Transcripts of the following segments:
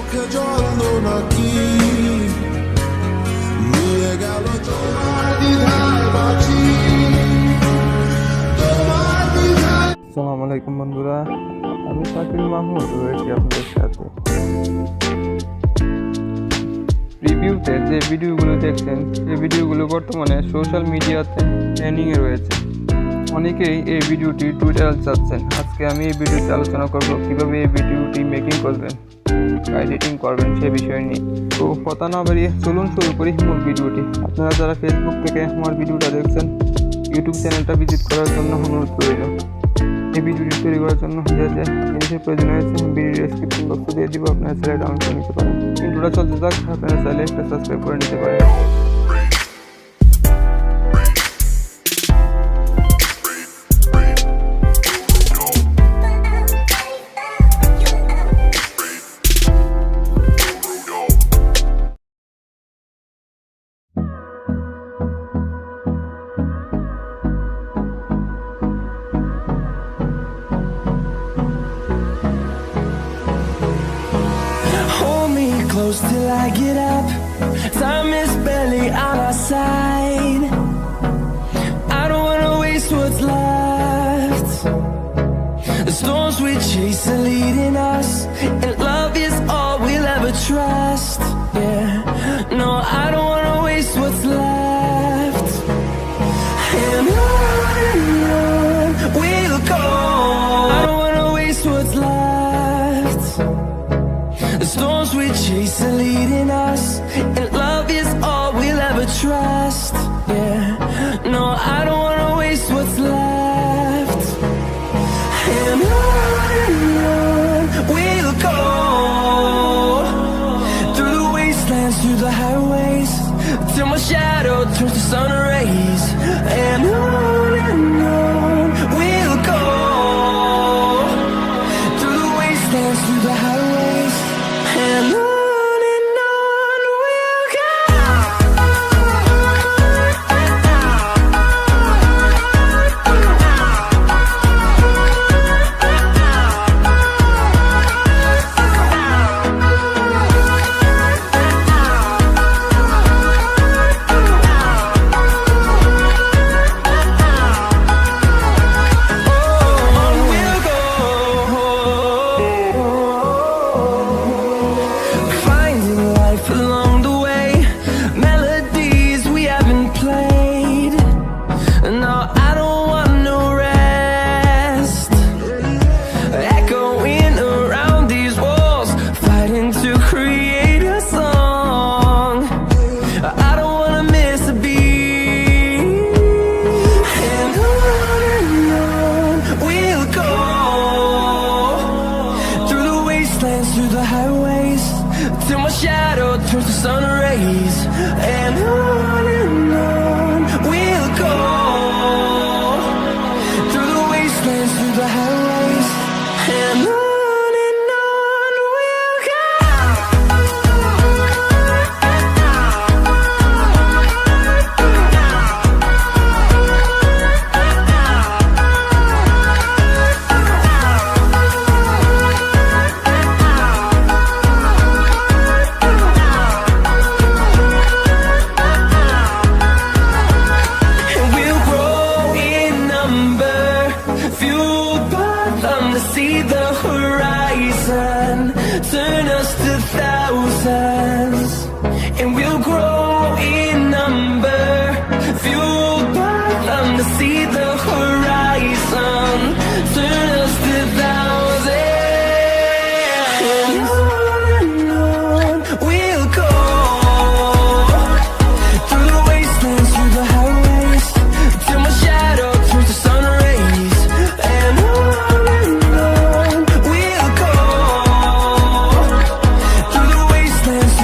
চোখে জল দো নাকি নিয়ে গেল তোমার দ্বিধায় বাঁচি তোমার দ্বিধায়। আসসালামু আলাইকুম বন্ধুরা, আমি শাকিল মাহমুদ রয়েছি আপনাদের সাথে। রিভিউতে যে ভিডিওগুলো দেখছেন সেই ভিডিওগুলো বর্তমানে সোশ্যাল মিডিয়াতে ট্রেন্ডিংয়ে রয়েছে। অনেকেই এই ভিডিওটি টুইটারে চাচ্ছেন। আজকে আমি এই ভিডিওতে আলোচনা করব কিভাবে এই ভিডিওটি মেকিং করবেন, এডিটিং করবেন সে বিষয় নিয়ে। তো কথা না বাড়িয়ে চলুন শুরু করি মূল ভিডিওটি। আপনারা যারা ফেসবুক থেকে আমার ভিডিওটা দেখছেন, ইউটিউব চ্যানেলটা ভিজিট করার জন্য অনুরোধ রইল। এই ভিডিওটি তৈরি করার জন্য যে যে জিনিসের প্রয়োজন হয়েছে ভিডিও ডেসক্রিপশন বক্সে দিয়ে দিব, আপনারা চাইলে ডাউনলোড করে নিতে পারেন। ইন্ট্রোটা চলতে থাক, আপনারা চাইলে একটা সাবস্ক্রাইব করে নিতে পারেন। Close till I get up, time is barely on our side. I don't wanna waste what's left. The storms we chase are leading us, and love is all we'll ever trust. Yeah, no, I don't wanna waste what's left. And on we'll go. I don't wanna waste what's left. The storms we chase are leading us, and love is all we'll ever trust. Yeah, no, I don't wanna waste what's left. And on we'll go, through the wastelands, through the highways, till my shadow turns to sun rays. And on we'll go, through the wastelands, through the highways, and on we'll go. Through the highways, till my shadow turns to sun rays. And on we'll go, through the wastelands, through the highways, and on we'll go. See the horizon, turn us to thousands, and we'll grow in number, fueled by them. To see the horizon, turn us to thousands, and on we'll go, through the wastelands, through the highways, till my shadow turns to sun rays. And we'll go, through the wastelands,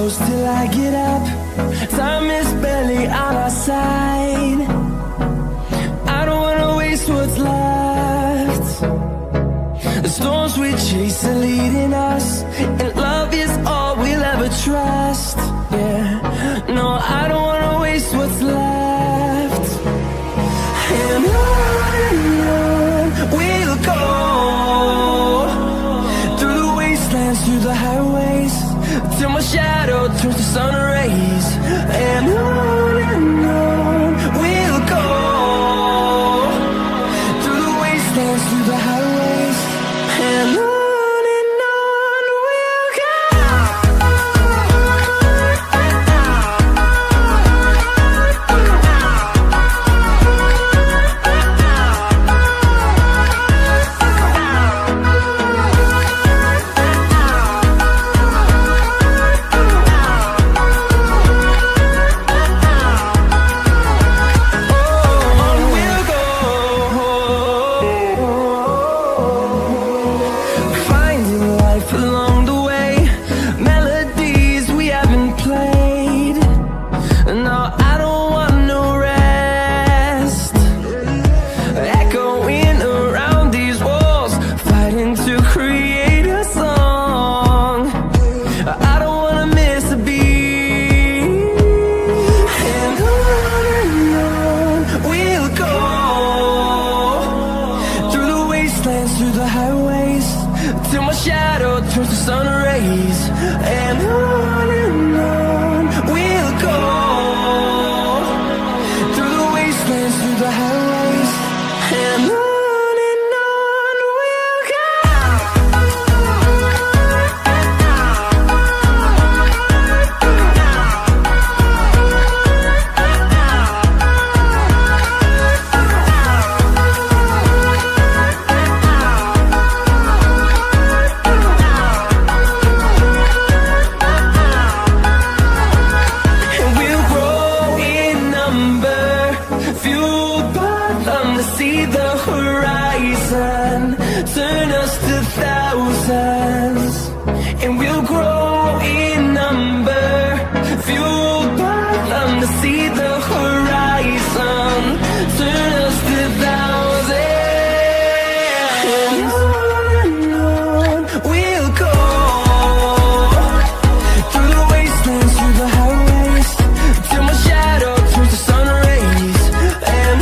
close till I get up. Time is barely on our side. I don't wanna waste what's left. The storms we chase are leading us, and love is all we'll ever trust. Yeah, no, I don't wanna waste what's left. And on we'll go, through the wastelands, through the highways, till my shadow turns to sun rays. And on we'll go, through the wastelands, through the highways, and on we'll go. Through the highways, till my shadow turns to sun rays. And on we'll go, through the wastelands, through the highways, and on we'll go. See the horizon, turn us to thousands, and we'll grow in number, fueled by them. To see the horizon, turn us to thousands, and on we'll go, through the wastelands, through the highways, till my shadow turns to sun rays. And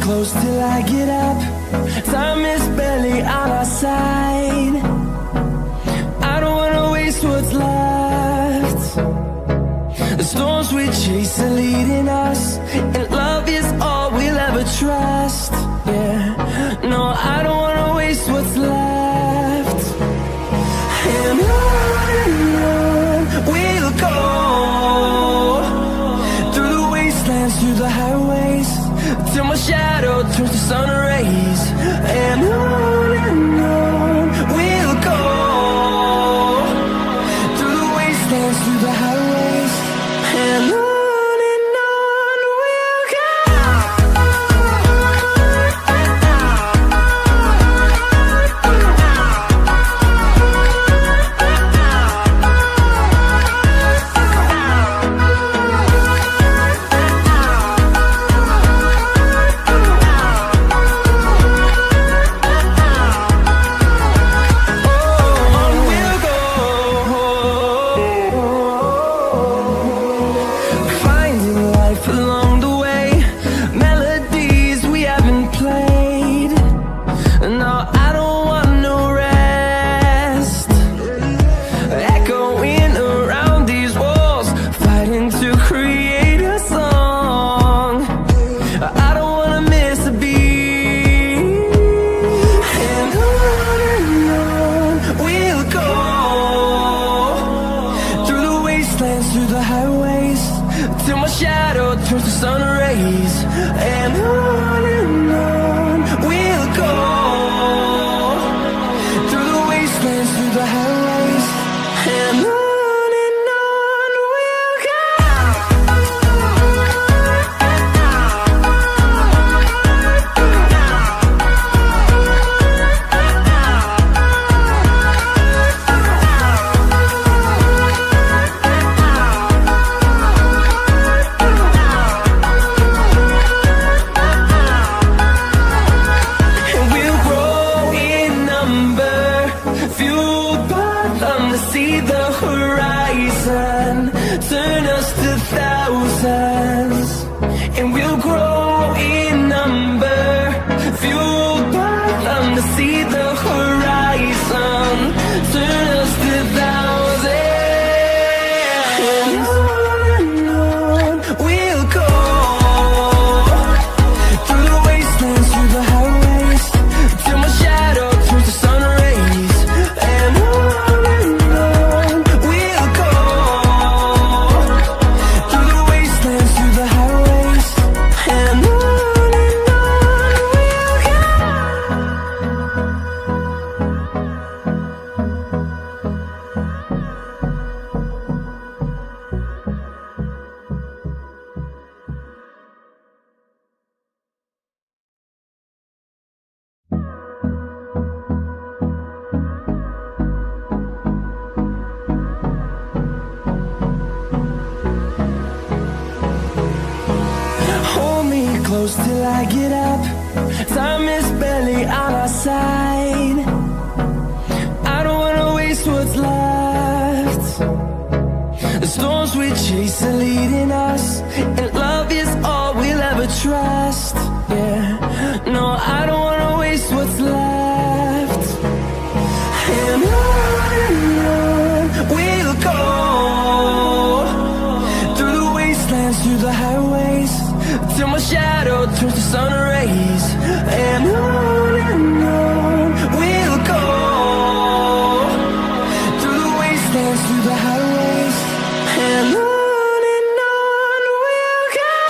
close till I get up. Time is barely on our side. I don't wanna waste what's left. The storms we chase are leading us, and love is all we'll ever trust. Yeah, no, I don't wanna waste what's left. And on we'll go, through the wastelands, through the highways, till my shadow turns to sun rays. And on we'll go, through the wastelands, through the highways, and on we'll go. create a song. I don't wanna miss a beat. till my shadow turns to sun rays. And on we'll go, through the wastelands, through the highways, and on we'll go. See the horizon, turn us to thousands, and we'll grow in number, fueled by them to see the horizon, turn us to thousands, and on we'll go, through the wastelands, through the highways, till my shadow turns to sun rays, and on close till I get up. Time is barely on our side. I don't wanna waste what's left. The storms we chase are leading us, and love is all we'll ever trust. Yeah, no, I don't wanna waste what's left. And on we'll go, through the wastelands, through the highways, till my shadow turns to sun rays, and on we'll go, through the wastelands, through the highways, and on we'll go.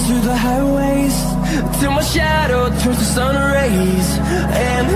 Through the highways, till my shadow turns to sun rays, and